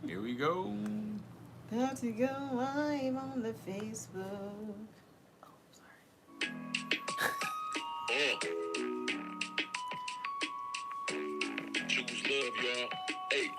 Here we go. About to go live on the Facebook. Oh, Choose love, y'all. Hey.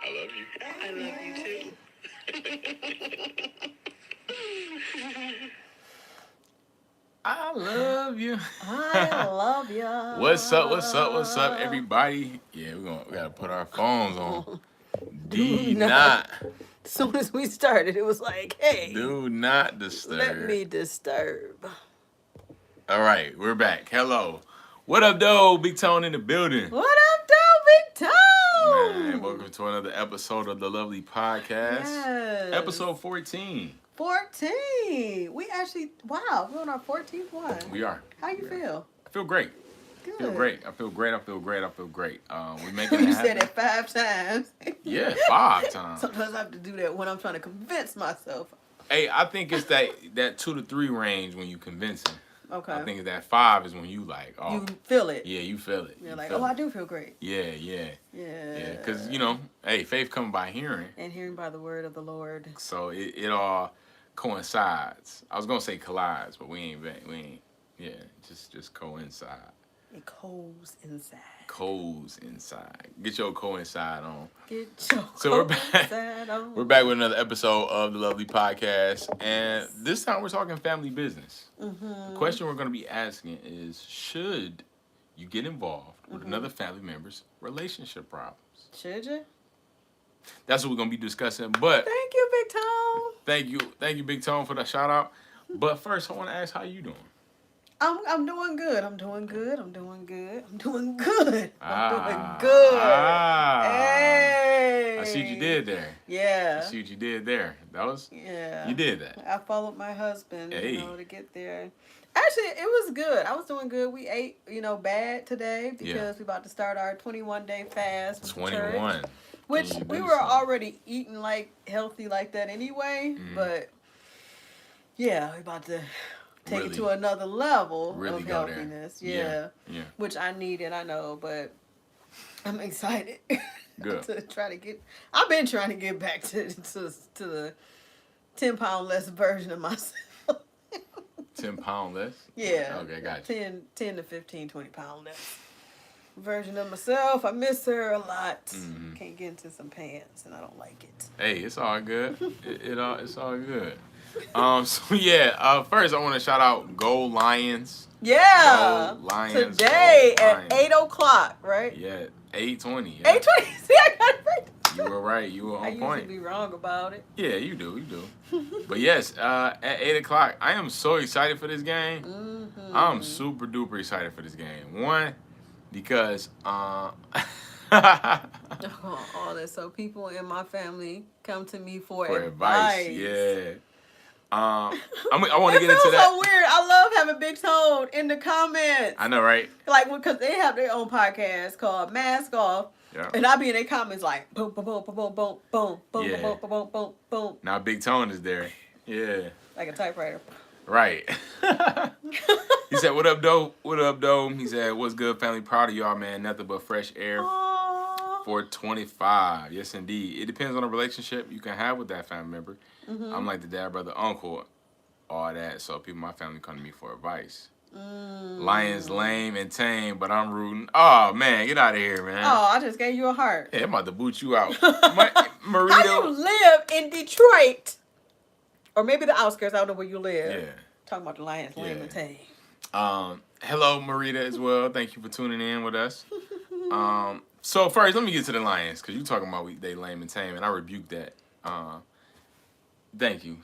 I love you. I love you too. I love you. I love you. What's up? What's up? What's up, everybody? Yeah, we gotta put our phones on. Do not. As soon as we started, it was like, hey, Do not disturb. let me disturb. All right, we're back. Hello. What up, though? Big Tone in the building. What up, though, Big Toe? Man, welcome to another episode of the LuvLee Podcast. Yes. Episode 14. 14. We actually, wow, we're on our 14th one. We are. How you feel? I feel great. Good. I feel great. I feel great. I feel great. I feel great. We making it You happen. said it 5 times. Yeah, 5 times. Sometimes I have to do that when I'm trying to convince myself. Hey, I think it's that 2 to 3 range when you convincing. Okay. I think that 5 is when you like, oh, You feel it. yeah, you feel it. You're You like, feel oh, it. I do feel great. Yeah. Yeah. Because hey, faith comes by hearing, And hearing by the word of the Lord. so it all coincides. I was gonna say collides, but we ain't. Yeah, just coincide. It coals inside. Codes inside. Get your coincide on. Get your So we're back. coincide on. We're back with another episode of the LuvLee Podcast, and this time we're talking family business. Mm-hmm. The question we're going to be asking is, should you get involved with another family member's relationship problems? Should you? That's what we're going to be discussing. But Thank you, Big Tom. thank you, Big Tone, for the shout out. But first, I want to ask how you doing. I'm doing good. I'm doing good. I'm doing good. I'm doing good. I'm doing Ah. good. Ah. Hey. I see what you did there. Yeah. I see what you did there. That was Yeah. you did that. I followed my husband, Hey. to get there. Actually, it was good. I was doing good. We ate, bad today because we're about to start our 21-day fast. With 21. church, which Can you we do were something? already eating like healthy like that anyway. Mhm. But yeah, we're about to take Really- it to another level really of go there. healthiness. Yeah. Which I needed, I know, but I'm excited. Good. to try to get. I've been trying to get back to the 10-pound less version of myself. 10 pound less? Yeah. Okay, gotcha. 10 to 15, 20-pound less version of myself. I miss her a lot. Mhm. Can't get into some pants, and I don't like it. Hey, it's all good. It's all good. First I want to shout out Go Lions. Yeah. Go Lions. Today Go at Lions. 8:00, right? Yeah, 8:20. 8:20. See, I got it right. You were right. You were I on point. usually be wrong about it. Yeah, you do. But yes, at 8:00, I am so excited for this game. Mm-hmm. I'm super duper excited for this game. One, because All that. So people in my family come to me for advice. Yeah. I want to It get into feels that. so weird. I love having Big Tone in the comments. I know, right? Like, because they have their own podcast called Mask Off. Yeah. And I be in their comments like, boom, boom, boom, boom, boom, boom, boom, boom, Yeah. boom, boom, boom, boom, boom. Now Big Tone is there. Yeah. Like a typewriter. Right. He said, "What up, doe? What up, doe?" He said, "What's good, family? Proud of y'all, man. Nothing but fresh air Aww. for 25." Yes, indeed. It depends on the relationship you can have with that family member. Mm-hmm. I'm like the dad, brother, uncle, all that. So people in my family come to me for advice. Lions lame and tame, but I'm rooting. Oh man, get out of here, man. Oh, I just gave you a heart. Yeah, I'm about to boot you out. How you Marito. live in Detroit? Or maybe the outskirts. I don't know where you live. Yeah. Talking about the Lions lame Yeah. and tame. Hello, Marita, as well. Thank you for tuning in with us. So first, let me get to the Lions, because you talking about they lame and tame, and I rebuke that. Thank you.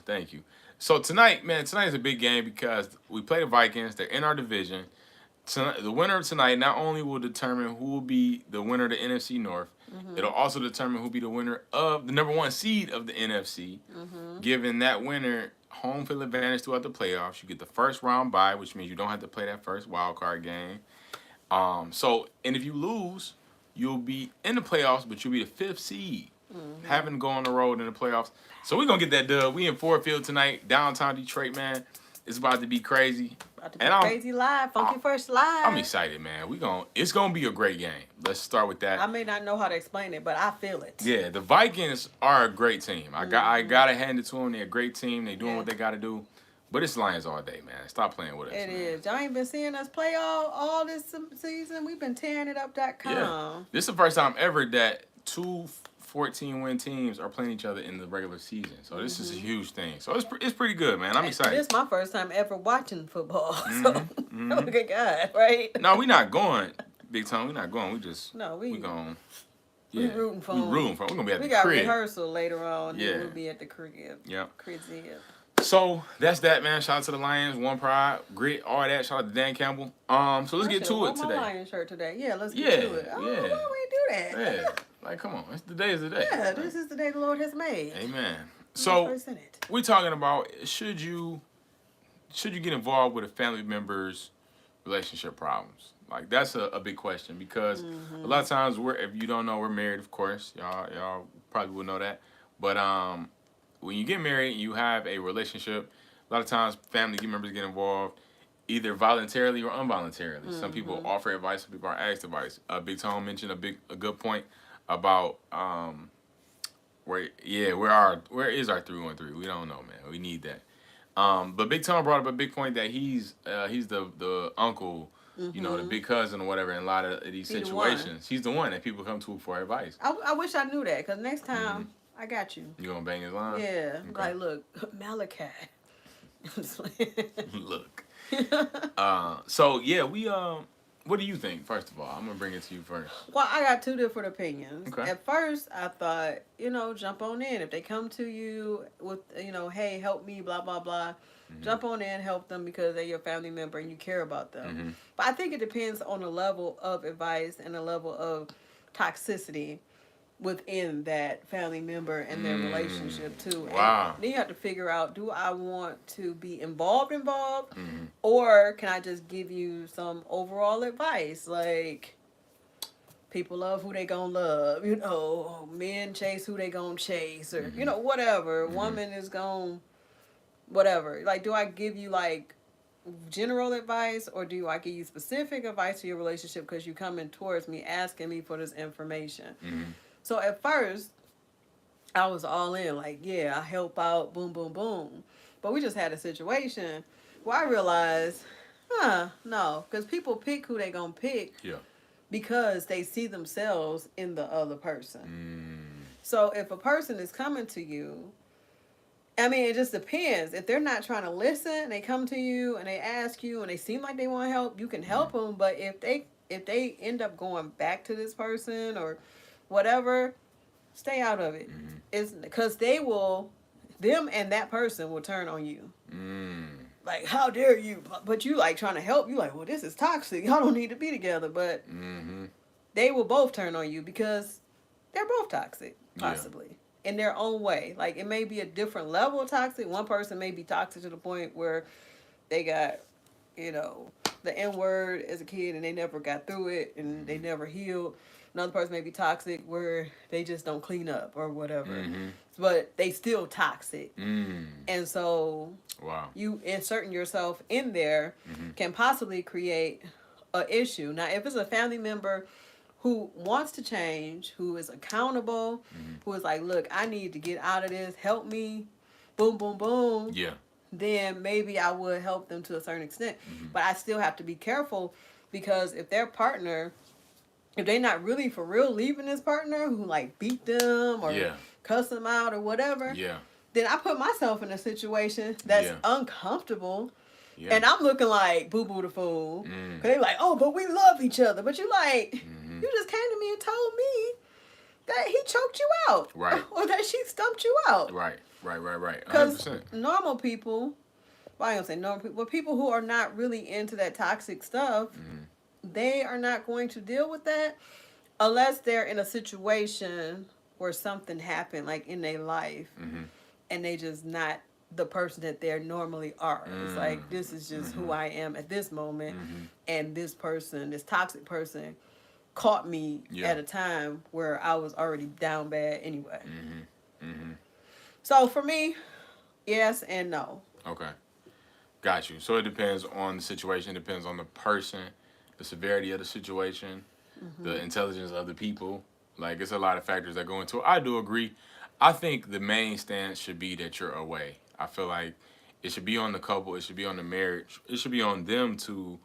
So tonight is a big game because we play the Vikings. They're in our division. tonight, the winner of tonight not only will determine who will be the winner of the NFC North, it'll also determine who will be the winner of the number one seed of the NFC. Giving that winner home field advantage throughout the playoffs. You get the first round bye, which means you don't have to play that first wild card game. And if you lose, you'll be in the playoffs, but you'll be the fifth seed, having to go on the road in the playoffs. So we're gonna get that dub. We in Ford Field tonight, downtown Detroit, man. It's about to be crazy. About to be crazy live, Funky First Live. I'm excited, man. It's gonna be a great game. Let's start with that. I may not know how to explain it, but I feel it. Yeah, the Vikings are a great team. I gotta hand it to them. They're a great team. They're doing what they gotta do. But it's Lions all day, man. Stop playing with us. It man. is. Y'all ain't been seeing us play all this season. We've been tearing it up.com. Yeah. This is the first time ever that two 14-win teams are playing each other in the regular season. So this is a huge thing. So it's pretty good, man. I'm excited. This is my first time ever watching football. So, oh, good God, right? No, we're not going, Big Tom. We're not going. We just, we going. Yeah. We rooting for them. We're going to be at the crib. We got rehearsal later on. Yeah. And we'll be at the crib. Yep. Crib. So that's that, man. Shout out to the Lions, one pride, grit, all that. Shout out to Dan Campbell. So let's get to it today. My Lions shirt today. Yeah, let's get to it. Oh, why we do that? Yeah, like come on, today is the day. Yeah, this is the day the Lord has made. Amen. So we're talking about should you get involved with a family member's relationship problems? Like that's a big question because a lot of times if you don't know, we're married, of course. Y'all probably will know that, but when you get married, you have a relationship. A lot of times, family members get involved, either voluntarily or involuntarily. Some people offer advice, some people are asked advice. Big Tom mentioned a good point about where is our 313? We don't know, man. We need that. But Big Tom brought up a big point that he's the uncle, the big cousin or whatever in a lot of these situations. He's the one that people come to for advice. I wish I knew that because next time. I got you. You gonna bang his line? Yeah. Okay. Like, look, Malachi. Look. So yeah, we what do you think? First of all, I'm gonna bring it to you first. Well, I got two different opinions. Okay. At first, I thought, jump on in. If they come to you with, hey, help me, blah blah blah, jump on in, help them because they're your family member and you care about them. But I think it depends on the level of advice and the level of toxicity within that family member and their relationship too. Wow. And then you have to figure out, do I want to be involved, or can I just give you some overall advice? Like, people love who they gonna love, men chase who they gonna chase, or, whatever. Woman is gonna, whatever. Like, do I give you, like, general advice, or do I give you specific advice to your relationship because you coming towards me asking me for this information? So at first, I was all in, like, yeah, I help out, boom, boom, boom. But we just had a situation where I realized, no, because people pick who they gonna pick because they see themselves in the other person. So if a person is coming to you, I mean, it just depends. If they're not trying to listen, they come to you and they ask you and they seem like they want help, you can help them. But if they end up going back to this person or whatever, stay out of it. It's because them and that person will turn on you. Like, how dare you? But you like trying to help. You like, well, this is toxic. Y'all don't need to be together. But they will both turn on you because they're both toxic, possibly, in their own way. Like, it may be a different level of toxic. One person may be toxic to the point where they got, the N-word as a kid and they never got through it and they never healed. Another person may be toxic where they just don't clean up or whatever. But they still toxic. And so you inserting yourself in there can possibly create an issue. Now, if it's a family member who wants to change, who is accountable, who is like, look, I need to get out of this, help me, boom, boom, boom. Then maybe I would help them to a certain extent. But I still have to be careful because if their partner... if they not really for real leaving this partner who like beat them or cuss them out or whatever, then I put myself in a situation that's uncomfortable. And I'm looking like boo-boo the fool. Cause they like, oh, but we love each other. But you like, you just came to me and told me that he choked you out. Right. Or that she stumped you out. Right. 100%. Because normal people well, I ain't gonna say normal people, but people who are not really into that toxic stuff, they are not going to deal with that unless they're in a situation where something happened, like in their life, and they just not the person that they normally are. It's like, this is just who I am at this moment, and this person, this toxic person, caught me at a time where I was already down bad anyway. So for me, yes and no. Okay. Got you. So it depends on the situation, depends on the person, the severity of the situation, the intelligence of the people. Like, it's a lot of factors that go into it. I do agree. I think the main stance should be that you're away. I feel like it should be on the couple, it should be on the marriage, it should be on them to,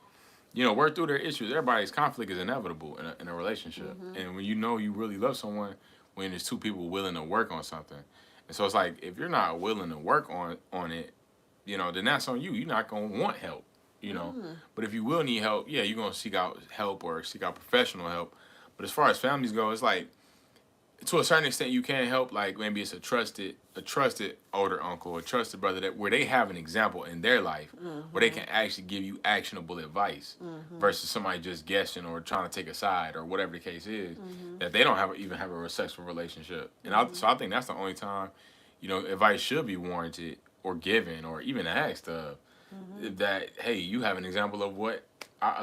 work through their issues. Everybody's conflict is inevitable in a relationship. And when you really love someone, when there's two people willing to work on something. And so it's like, if you're not willing to work on it, then that's on you. You're not going to want help, But if you will need help, yeah, you're going to seek out help or seek out professional help. But as far as families go, it's like, to a certain extent, you can help. Like, maybe it's a trusted older uncle, a trusted brother where they have an example in their life where they can actually give you actionable advice versus somebody just guessing or trying to take a side or whatever the case is, that they don't even have a sexual relationship. And so I think that's the only time, advice should be warranted or given or even asked of that, hey, you have an example of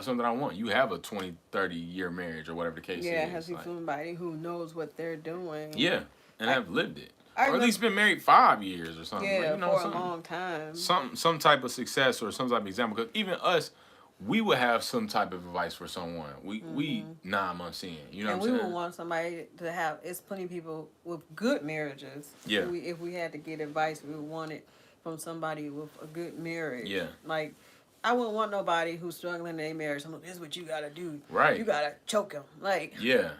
something I want. You have a 20, 30-year marriage or whatever the case is. Yeah, it has to be somebody who knows what they're doing. Yeah, and I've lived it. Or at least been married 5 years or something. Yeah, like, for a long time. Some type of success or some type of example. Because even us, we would have some type of advice for someone. We 9 months in. You know what I'm saying? And we would want somebody to have, it's plenty of people with good marriages. Yeah. If we had to get advice, we would want it from somebody with a good marriage. Yeah. Like, I wouldn't want nobody who's struggling in their marriage. I'm like, this is what you gotta do. Right. You gotta choke him. Like. Yeah.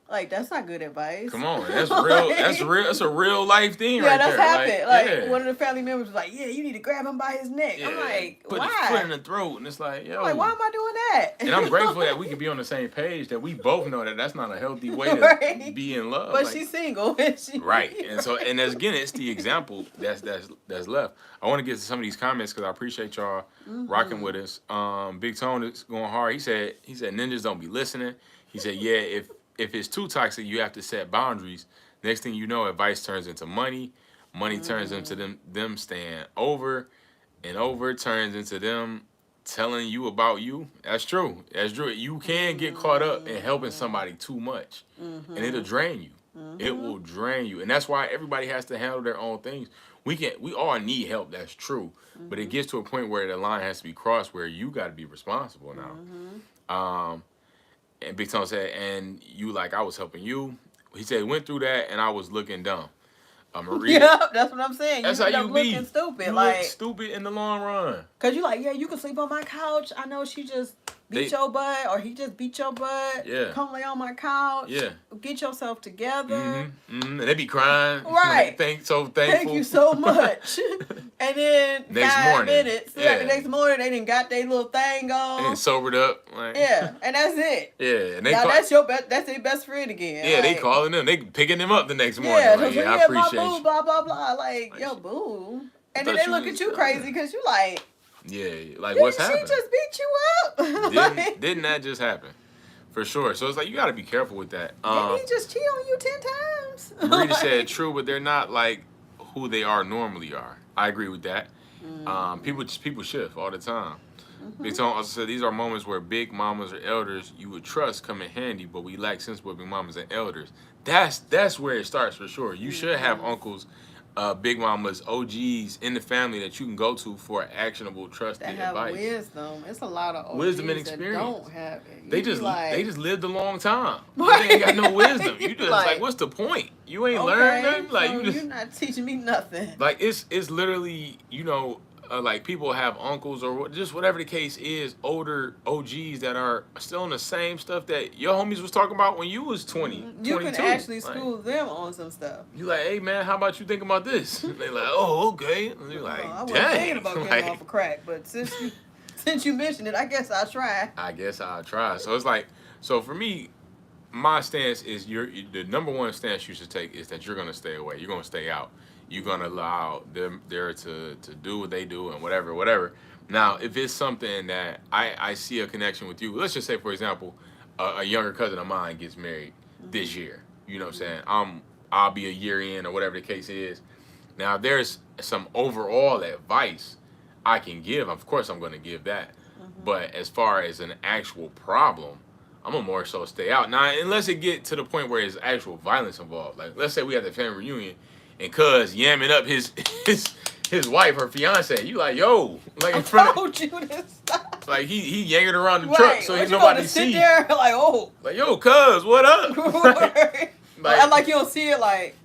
Like, that's not good advice. Come on, that's real. That's real. That's a real life thing, right there. Yeah, that's happened. Like, one of the family members was like, "Yeah, you need to grab him by his neck." Yeah. I'm like, Put why? his foot in the throat, and it's like, yo. I'm like, why am I doing that? And I'm grateful that we can be on the same page. That we both know that that's not a healthy way to be in love. But she's single, and right. And so, and again, it's the example that's left. I want to get to some of these comments because I appreciate y'all rocking with us. Big Tone is going hard. He said ninjas don't be listening. He said, yeah, if it's too toxic, you have to set boundaries. Next thing you know, advice turns into money. Money turns into them staying over and over turns into them telling you about you. That's true. You can get caught up in helping somebody too much, and it'll drain you. It will drain you, and that's why everybody has to handle their own things. We all need help. That's true, but it gets to a point where the line has to be crossed where you got to be responsible now. And Big Tone said, and you like I was helping you. He said, went through that, and I was looking dumb. Yeah, that's what I'm saying. That's you how you be. Looking stupid. You like, look stupid in the long run. Cause you like, yeah, you can sleep on my couch. I know she just beat your butt, or he just beat your butt. Yeah. Come lay on my couch. Yeah. Get yourself together. And they be crying. Right. Thankful. Thank you so much. And then next 5 morning. minutes. Yeah. The next morning they done got their little thing on. And sobered up. Like. Yeah. And that's it. Yeah. And they now that's their best friend again. Yeah, like, they calling them. They picking them up the next morning. Yeah. Like, yeah, I appreciate my boo, you. blah blah blah. Like, yo, boo. And then they look at you crazy because you like. Yeah, like what's happening? She just beat you up. Didn't that just happen? For sure. So it's like you got to be careful with that. Didn't he just cheat on you 10 times? Marita said true, but they're not like who they are normally are. I agree with that. People shift all the time. Big Tone also said these are moments where big mamas or elders you would trust come in handy, but we lack sensible big mamas and elders. That's where it starts for sure. You should have uncles, big mamas, OGs in the family that you can go to for actionable, trusted that have advice. Wisdom. It's a lot of OGs wisdom and experience. That don't have it. They just lived a long time. Right. They ain't got no wisdom. You just like what's the point? You ain't learned nothing. Like so you're not teaching me nothing. Like it's literally like people have uncles or just whatever the case is, older OGs that are still on the same stuff that your homies was talking about when you was 20, You 22. can actually school them on some stuff. You like, hey man, how about you think about this? And they like, oh okay. And you're like, I wasn't dang. thinking about getting off of crack, but since you mentioned it, I guess I'll try. So it's like, so for me, my stance is the number one stance you should take is that you're gonna stay away. You're gonna stay out. you're gonna allow them there to do what they do and whatever. Now, if it's something that I see a connection with you, let's just say, for example, a younger cousin of mine gets married this year. You know what I'm saying? I'll be a year in or whatever the case is. Now, there's some overall advice I can give. Of course, I'm going to give that. But as far as an actual problem, I'm gonna more so stay out. Now, unless it get to the point where there's actual violence involved. Like, let's say we had the family reunion and cuz yamming up his wife or fiance. You like, yo, like in front told you to stop. like he yanking around the truck so ain't you nobody sit see. there like, oh. Like, yo, cuz, what up? like you don't see it, like,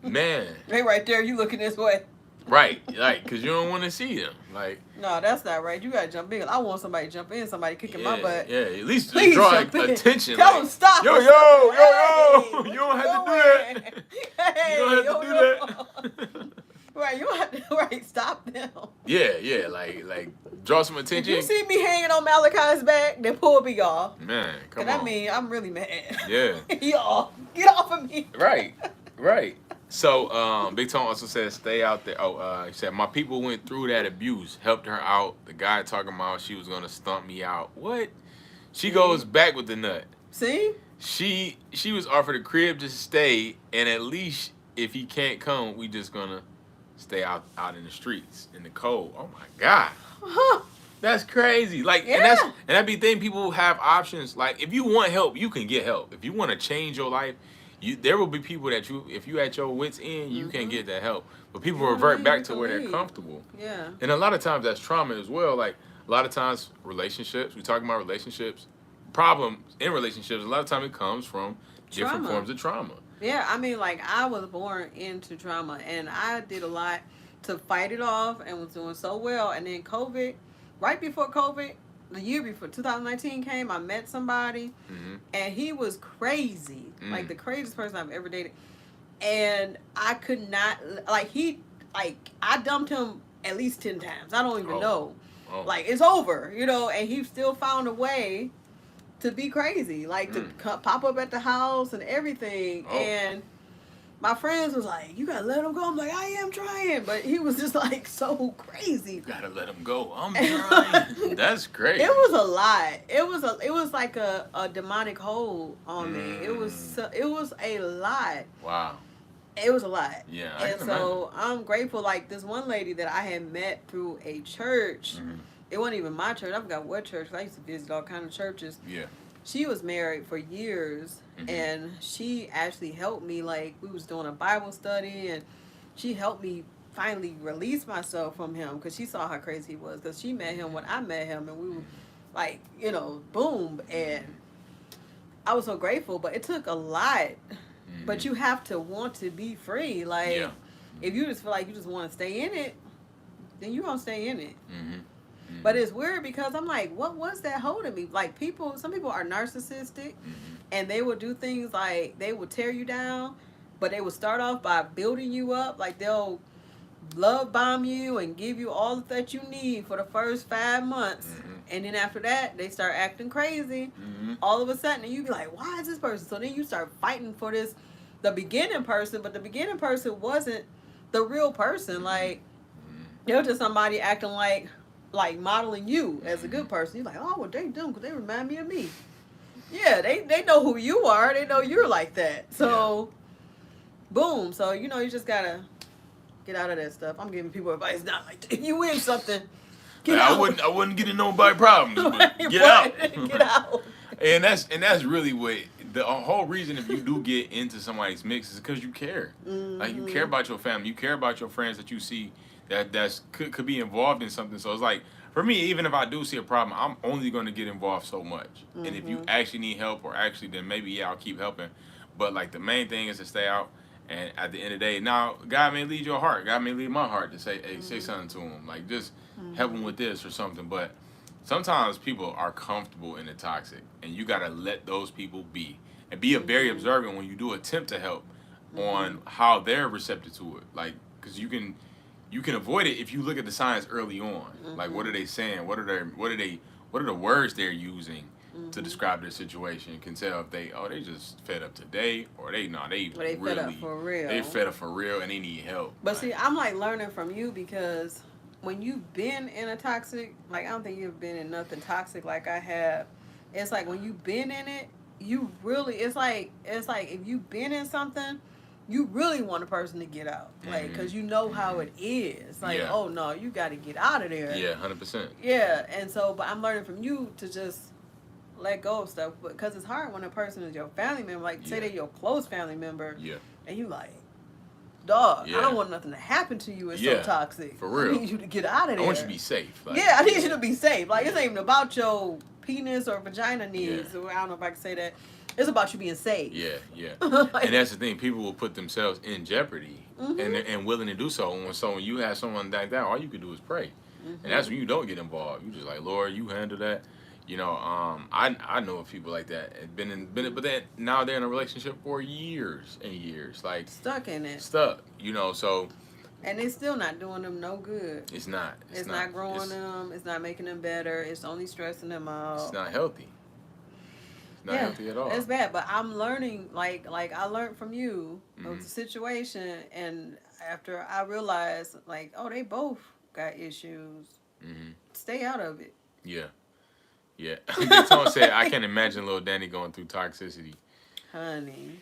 man. they right there, you looking this way. Right, like, because you don't want to see them. Like, no, that's not right. You got to jump in. I want somebody to jump in, somebody kicking my butt. Yeah, at least Please draw Tell attention. them stop. Yo, Hey, you don't have to do that. Hey, you don't have to do that. Right, you don't have to, stop them. Yeah, like draw some attention. If you see me hanging on Malachi's back, then pull me off. Man, come on. I mean, I'm really mad. Yeah. Y'all, get off of me. Right. So, Big Tone also said, stay out there. He said, my people went through that abuse, helped her out. The guy talking about she was going to stump me out. What? She goes back with the nut. See? She was offered a crib to stay, and at least if he can't come, we just going to stay out in the streets, in the cold. Oh, my God. Huh. That's crazy. Like, yeah. and that be the thing, people have options. Like, if you want help, you can get help. If you want to change your life, there will be people that if you at your wits end, you can get that help. But people revert back to where they're comfortable. Yeah. And a lot of times that's trauma as well. Like a lot of times relationships, we talk about relationships, problems in relationships, a lot of time it comes from different forms of trauma. Yeah, I mean, like, I was born into trauma, and I did a lot to fight it off and was doing so well. And then COVID, right before COVID, the year before 2019 came, I met somebody, and he was crazy, like the craziest person I've ever dated. And I could not, I dumped him at least 10 times. I don't even know. Like, it's over, and he still found a way to be crazy, like to pop up at the house and everything. And my friends was like, you gotta let him go. I'm like, I am trying. But he was just like so crazy. You gotta let him go. I'm trying. That's great. It was a lot. It was like a demonic hold on me. It was a lot. Wow. It was a lot. Yeah. And so I'm grateful. Like this one lady that I had met through a church. It wasn't even my church. I forgot what church. I used to visit all kinds of churches. Yeah. She was married for years, and she actually helped me. Like, we was doing a Bible study, and she helped me finally release myself from him because she saw how crazy he was. Because she met him when I met him, and we were like, boom. And I was so grateful, but it took a lot. But you have to want to be free. Like, if you just feel like you just want to stay in it, then you're going to stay in it. But it's weird because I'm like, what was that holding me? Like some people are narcissistic, and they will do things like they will tear you down, but they will start off by building you up. Like they'll love bomb you and give you all that you need for the first 5 months. And then after that, they start acting crazy. All of a sudden, and you be like, why is this person? So then you start fighting for the beginning person, but the beginning person wasn't the real person. Like, they were just somebody acting like modeling you as a good person. You're like, oh, well, they do because they remind me of me. Yeah, they know who you are. They know you're like that. So, boom. So, you just got to get out of that stuff. I'm giving people advice. Not like, if you win something, get out. I wouldn't get in nobody problems, but get out. Get out. And that's really what the whole reason if you do get into somebody's mix is because you care. Like, you care about your family. You care about your friends that you see that could be involved in something. So it's like, for me, even if I do see a problem, I'm only going to get involved so much. And if you actually need help then maybe, I'll keep helping. But, like, the main thing is to stay out. And at the end of the day, now, God may lead your heart. God may lead my heart to say, hey, say something to him. Like, just help him with this or something. But sometimes people are comfortable in the toxic. And you got to let those people be. And be very observant when you do attempt to help on how they're receptive to it. Like, because you can avoid it if you look at the signs early on. Like, what are they saying? What are the words they're using? to describe their situation. You can tell if they just fed up today, or they Or they really fed up for real. they fed up for real and they need help. But see, I'm like learning from you because when you've been in a toxic, like I don't think you've been in nothing toxic like I have. It's like when you've been in it, you really it's like if you've been in something, you really want a person to get out, like because you know how it is. Like, Yeah. oh no, you got to get out of there. Yeah, 100%. Yeah, and so, but I'm learning from you to just let go of stuff, because it's hard when a person is your family member, like say they're your close family member, and you like, dog, I don't want nothing to happen to you. It's so toxic. For real. I need you to get out of there. I want you to be safe. Like, I need you to be safe. Like, it's not even about your penis or vagina needs. I don't know if I can say that. It's about you being safe. Yeah. And that's the thing. People will put themselves in jeopardy and willing to do so. When you have someone like that, all you can do is pray. And that's when you don't get involved. You just like, Lord, you handle that. You know, I know of people like that. But then now they're in a relationship for years and years, like stuck in it. You know, so. And it's still not doing them no good. It's not. It's not growing them. It's not making them better. It's only stressing them out. It's not healthy. It's not healthy at all. It's bad. But I'm learning, like I learned from you of the situation, and after I realized, like, oh, they both got issues. Stay out of it. Yeah. Someone said, I can't imagine little Danny going through toxicity. Honey,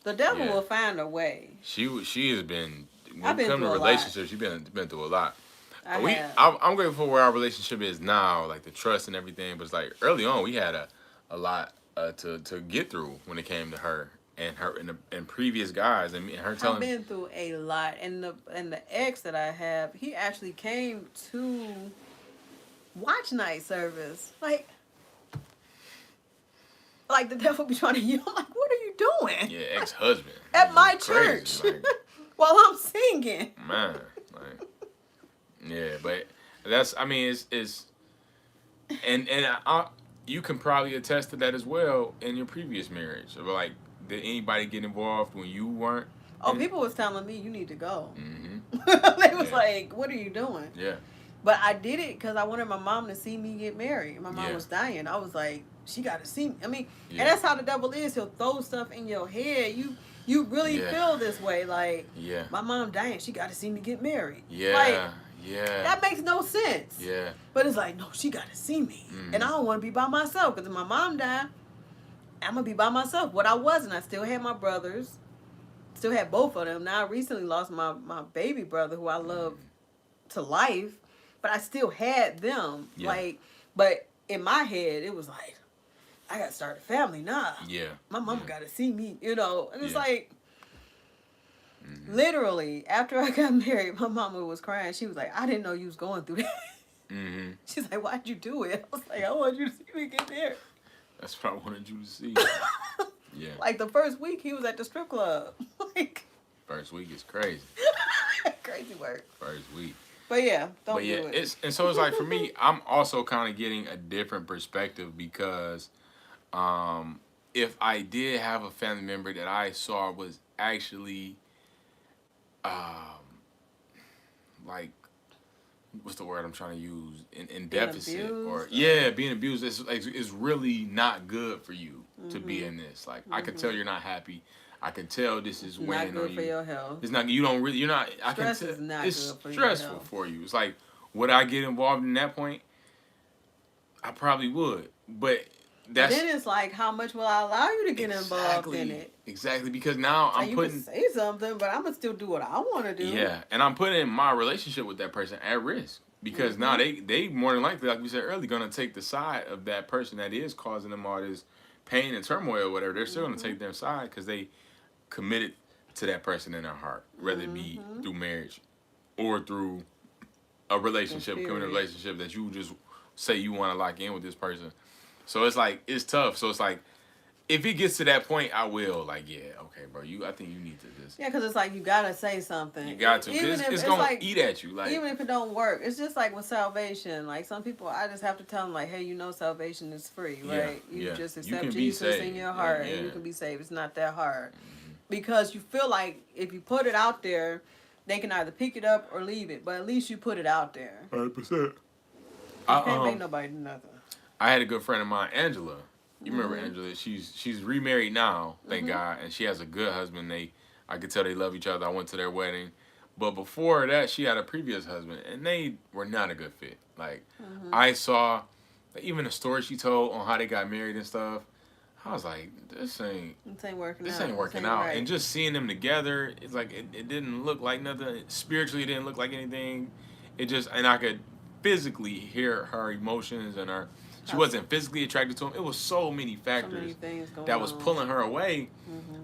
the devil will find a way. She has been. When it comes to relationships, she's been through a lot. I'm grateful for where our relationship is now, like the trust and everything. But it's like early on, we had a lot to get through when it came to her and previous guys and her telling. I've been through a lot, and the ex that I have, he actually came to watch night service, like the devil be trying to yell. I'm like, what are you doing? Yeah, ex-husband at my church. Like, while I'm singing. Man, like, yeah, but that's, I mean, it's and you can probably attest to that as well in your previous marriage. Like, did anybody get involved when you weren't? People was telling me you need to go. They was like, what are you doing? Yeah. But I did it because I wanted my mom to see me get married. My mom was dying. I was like, she got to see me. I mean, and that's how the devil is. He'll throw stuff in your head. You really feel this way, like, my mom dying, she got to see me get married. That makes no sense. But it's like, no, she got to see me. And I don't want to be by myself, because if my mom died, I'm going to be by myself. What I wasn't, I still had my brothers, still had both of them. Now I recently lost my baby brother, who I love to life, but I still had them. Like, but in my head, it was like, I got to start a family now. My mama got to see me, you know. And it's like, literally, after I got married, my mama was crying. She was like, I didn't know you was going through that. She's like, why'd you do it? I was like, I want you to see me get married. That's what I wanted you to see. Like, the first week, he was at the strip club. Like, first week is crazy. Crazy work. First week. But don't do it. So it's like, for me, I'm also kind of getting a different perspective, because if I did have a family member that I saw was actually, like, what's the word I'm trying to use? In deficit, or being abused is really not good for you to be in this. Like, I can tell you're not happy. I can tell this is weighing on you. Not good for your health. It's not. You don't really. You're not. Stress is not it's good for stressful your health. for you. It's like, would I get involved in that point? I probably would, but that's. Then it's like, how much will I allow you to get involved in it? Exactly, because now I'm you putting. You can say something, but I'm gonna still do what I want to do. Yeah, and I'm putting my relationship with that person at risk, because now they more than likely, like we said earlier, gonna take the side of that person that is causing them all this pain and turmoil or whatever. They're still gonna take their side because they committed to that person in their heart, whether it be through marriage or through a relationship, committed relationship that you just say you want to lock in with this person. So it's like, it's tough. So it's like, if it gets to that point, I will, like, okay, bro, I think you need to just. Yeah, because it's like, you gotta say something. You got to. It's gonna like, eat at you. Like, even if it don't work, it's just like with salvation. Like, some people, I just have to tell them, like, hey, salvation is free, right? You just accept Jesus in your heart, and you can be saved. It's not that hard. Because you feel like if you put it out there, they can either pick it up or leave it. But at least you put it out there. 100%. You can't make nobody do nothing. I had a good friend of mine, Angela. You remember Angela? She's remarried now, thank God, and she has a good husband. I could tell they love each other. I went to their wedding, but before that, she had a previous husband, and they were not a good fit. Like I saw, even the story she told on how they got married and stuff. I was like, this ain't working this out. ain't working out. Right. And just seeing them together, it's like it didn't look like nothing. Spiritually, it didn't look like anything. It just, and I could physically hear her emotions and her. She wasn't physically attracted to him. It was so many factors that was pulling her away,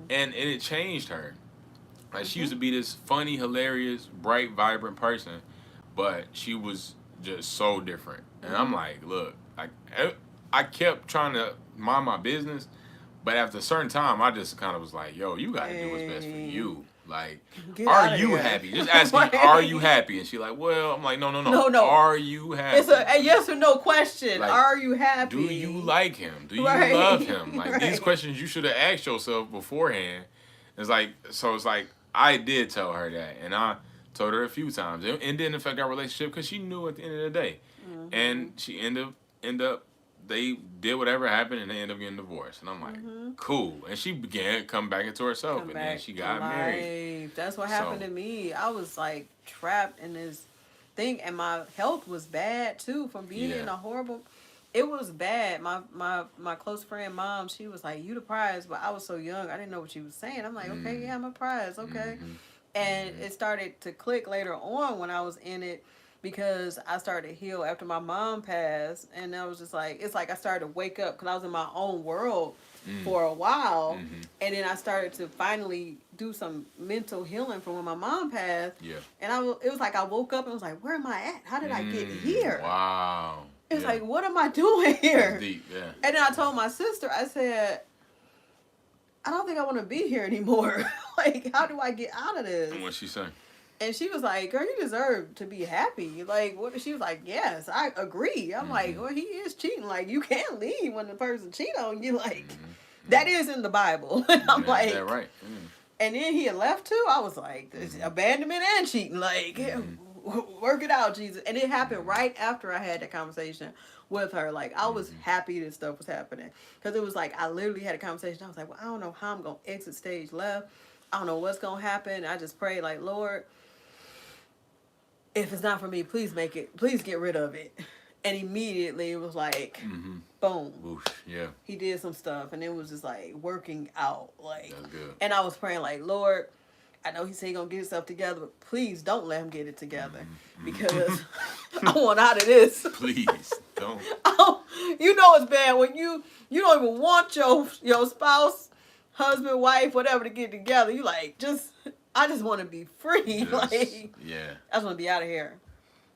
and it changed her. Like she used to be this funny, hilarious, bright, vibrant person, but she was just so different. And I'm like, look, I kept trying to mind my business, but after a certain time, I just kind of was like, yo, you got to do what's best for you. Like, are you happy? Just asking, are you happy? And she like, well, I'm like, no. Are you happy? It's a yes or no question. Like, are you happy? Do you like him? Do you love him? Like, these questions you should have asked yourself beforehand. It's like, so it's like, I did tell her that, and I told her a few times. It didn't affect our relationship because she knew at the end of the day. And she ended up, they did whatever happened, and they ended up getting divorced. And I'm like, cool. And she began to come back into herself, and then she got married. That's what happened to me. I was like trapped in this thing, and my health was bad too from being in a horrible. It was bad. My close friend mom, she was like, "You the prize," but I was so young, I didn't know what she was saying. I'm like, okay, yeah, I'm a prize, okay. And it started to click later on when I was in it. Because I started to heal after my mom passed, and I was just like, it's like I started to wake up because I was in my own world for a while, and then I started to finally do some mental healing from when my mom passed. Yeah, and it was like I woke up and was like, where am I at? How did I get here? Wow. It's like, what am I doing here? That's deep, yeah. And then I told my sister, I said, I don't think I want to be here anymore. Like, how do I get out of this? And what'd she say? And she was like, girl, you deserve to be happy. Like, what? She was like, yes, I agree. I'm like, well, he is cheating. Like, you can't leave when the person cheat on you. Like, that is in the Bible. And I'm like, is that right? And then he had left too. I was like, abandonment and cheating. Like, work it out, Jesus. And it happened right after I had that conversation with her. Like, I was happy this stuff was happening. Because it was like, I literally had a conversation. I was like, well, I don't know how I'm going to exit stage left. I don't know what's going to happen. I just prayed like, Lord, if it's not for me, please get rid of it. And immediately it was like, boom. Whoosh, yeah. He did some stuff, and it was just like working out. Like, that's good. And I was praying like, Lord, I know he said he's going to get himself together, but please don't let him get it together. Because I want out of this. Please, don't. You know it's bad when you don't even want your spouse, husband, wife, whatever to get together. You like, I just want to be free. Like, yeah. I just want to be out of here.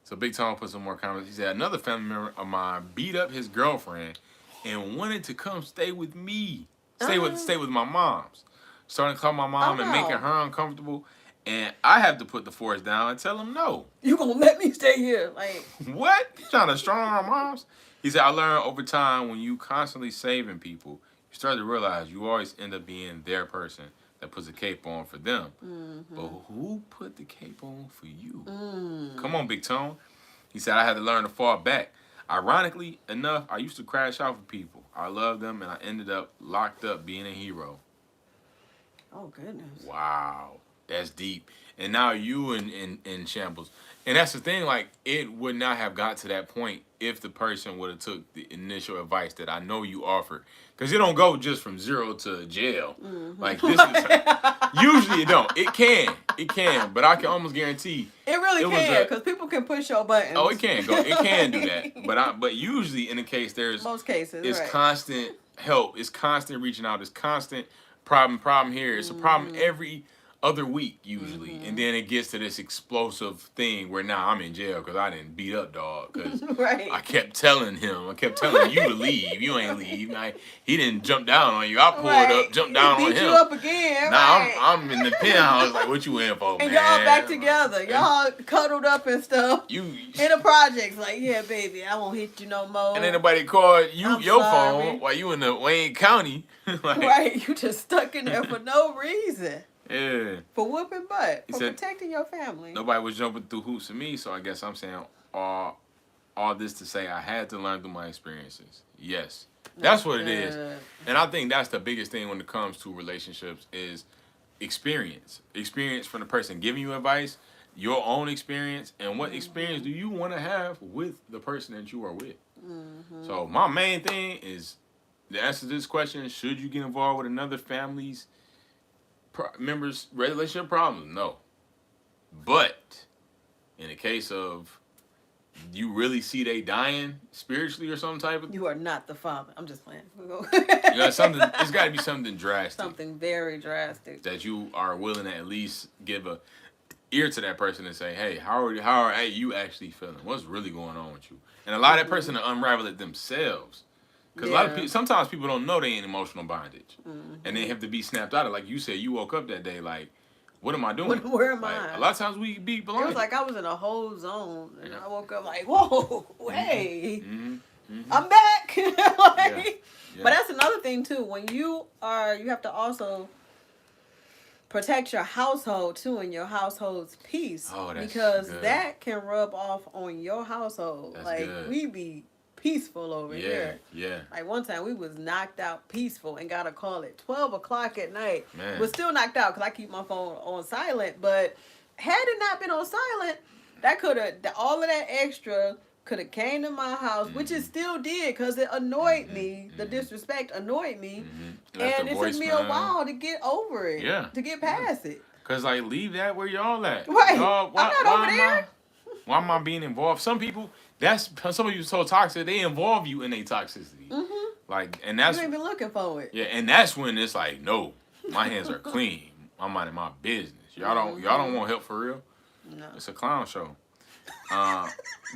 So Big Tom put some more comments. He said, another family member of mine beat up his girlfriend and wanted to come stay with me. Stay with my mom's. Starting to call my mom and making her uncomfortable. And I have to put the force down and tell him no. You gonna let me stay here? Like, what? You trying to strong our moms? He said, I learned over time when you constantly saving people, you start to realize you always end up being their person that puts a cape on for them. But who put the cape on for you? Come on, Big Tone. He said, I had to learn to fall back. Ironically enough, I used to crash out for people. I loved them, and I ended up locked up being a hero. Oh, goodness. Wow. That's deep. And now you in shambles. And that's the thing, like, it would not have got to that point if the person would have took the initial advice that I know you offered. Because it don't go just from 0 to jail. Like, this is... usually it don't. It can. But I can almost guarantee... It really can, because people can push your buttons. Oh, it can go. It can do that. But usually in the case, there's... Most cases, it's constant help. It's constant reaching out. It's constant problem here. It's a problem every... other week usually, and then it gets to this explosive thing where now I'm in jail because I didn't beat up dog because I kept telling you to leave. You ain't leave. Like, he didn't jump down on you. I pulled up, jumped down on him. Beat you up again. Now I'm in the penthouse like, what you in for, and man? y'all back together. Y'all cuddled up and stuff. You in the projects like, yeah, baby, I won't hit you no more. And ain't nobody called your phone while you in the Wayne County. Like, you just stuck in there for no reason. Yeah. For whooping butt. For protecting your family. Nobody was jumping through hoops for me, so I guess I'm saying all all this to say I had to learn through my experiences. Yes. That's what it is. And I think that's the biggest thing when it comes to relationships is experience. Experience from the person giving you advice, your own experience, and what experience do you want to have with the person that you are with. So my main thing is the answer to this question, should you get involved with another family's members' relationship problems? No. But in the case of you really see they dying spiritually or some type of... You are not the father. I'm just playing. Something. It's got to be something drastic. Something very drastic. That you are willing to at least give a ear to that person and say, hey, how are you actually feeling? What's really going on with you? And allow that person to unravel it themselves. Because a lot of people, sometimes people don't know they in emotional bondage. And they have to be snapped out of. Like you said, you woke up that day like, what am I doing? Where am I? A lot of times we be blind. It was like I was in a whole zone. And I woke up like, whoa, hey, I'm back. But that's another thing too. When you have to also protect your household too and your household's peace. Because good. That can rub off on your household. That's like good. We be peaceful over here. Yeah. Like one time we was knocked out peaceful and got a call at 12 o'clock at night. Man. Was still knocked out because I keep my phone on silent. But had it not been on silent, that could have, all of that extra could have came to my house, which it still did because it annoyed me. The disrespect annoyed me. And it took me a while to get over it. Yeah. To get past it. Because, like, leave that where y'all at. Right. I'm not over there. Why am I being involved? Some people, some of you so toxic, they involve you in their toxicity. Like, and that's... You ain't been looking for it. Yeah, and that's when it's like, no, my hands are clean. I'm minding my business. Y'all don't want help for real? No. It's a clown show.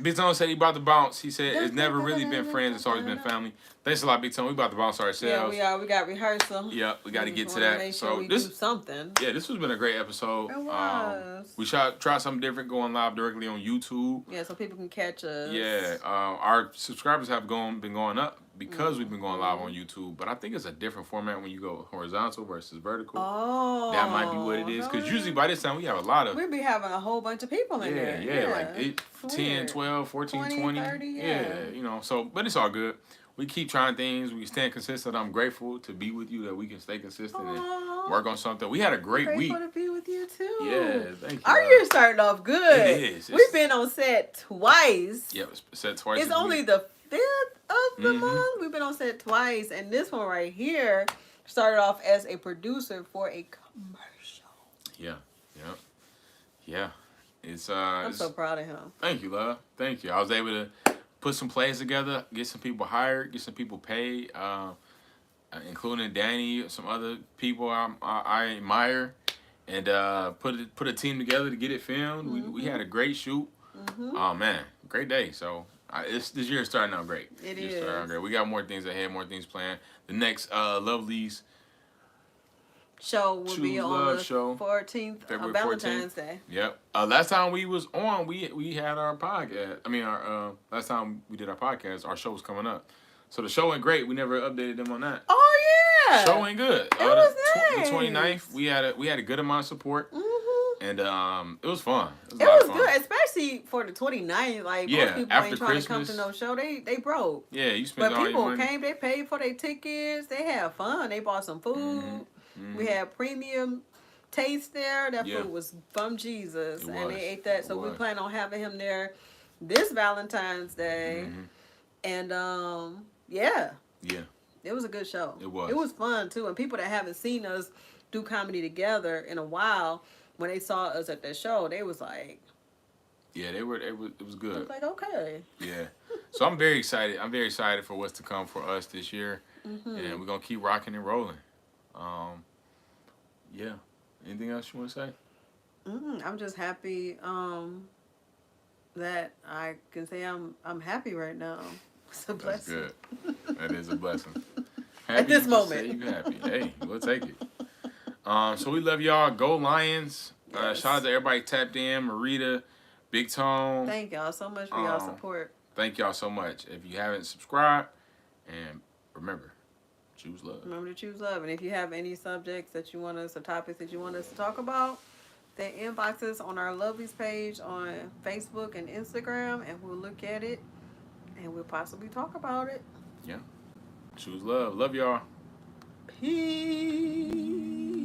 Big Tone said he about to bounce. He said it's never really been friends. It's always been family. Thanks a lot, Big Tone. We about to bounce ourselves. Yeah, we are. We got rehearsal. Yeah, we got to get to that. Make so sure we do something. Yeah, this has been a great episode. It was. We try something different, going live directly on YouTube. Yeah, so people can catch us. Yeah, our subscribers have been going up because we've been going live on YouTube. But I think it's a different format when you go horizontal versus vertical. Oh. That might be what it is. Because usually by this time we have a lot of... We'll be having a whole bunch of people in there. Yeah, like 10, 12, 14, 20. 30, yeah, so, but it's all good. We keep trying things. We stand consistent. I'm grateful to be with you that we can stay consistent and work on something. We had a great week. Grateful to be with you too. Yeah, thank you. Our year started off good. It is. We've been on set twice. Yeah, set twice. It's only the 5th of the month. We've been on set twice, and this one right here started off as a producer for a commercial. Yeah. It's I'm so proud of him. Thank you, love. Thank you. I was able to put some plays together, get some people hired, get some people paid, including Danny, some other people I admire, and put a team together to get it filmed. We had a great shoot. Oh man, great day. So this year is starting out great. It is. We got more things ahead, more things planned. The next LuvLees show will be on the 14th, February Valentine's 14th. Day. Yep. Last time we was on, we had our podcast. I mean, our last time we did our podcast, our show was coming up. So the show went great. We never updated them on that. Oh yeah. Show went good. It was nice. The 29th, we had a good amount of support. And it was fun. It was good, especially for the 29th. Like most people after ain't trying Christmas, to come to no show. They broke. Yeah, you spent all your money. But people came. They paid for their tickets. They had fun. They bought some food. We had premium taste there. That food was from Jesus, and they ate that. So we plan on having him there this Valentine's Day. And it was a good show. It was fun too. And people that haven't seen us do comedy together in a while, when they saw us at that show, they was like, yeah, it was good. I was like, okay. Yeah. So I'm very excited. I'm very excited for what's to come for us this year, and we're gonna keep rocking and rolling. Yeah. Anything else you want to say? I'm just happy that I can say I'm happy right now. It's a blessing. That's good. That is a blessing. At this moment. You happy. Hey, we'll take it. So we love y'all. Go Lions. Shout out to everybody tapped in. Marita, Big Tone. Thank y'all so much for y'all support. Thank y'all so much. If you haven't subscribed, and remember, choose love. Remember to choose love. And if you have any subjects that you want us, or topics that you want us to talk about, then inbox us on our LuvLees page on Facebook and Instagram, and we'll look at it and we'll possibly talk about it. Yeah. Choose love. Love y'all. Peace.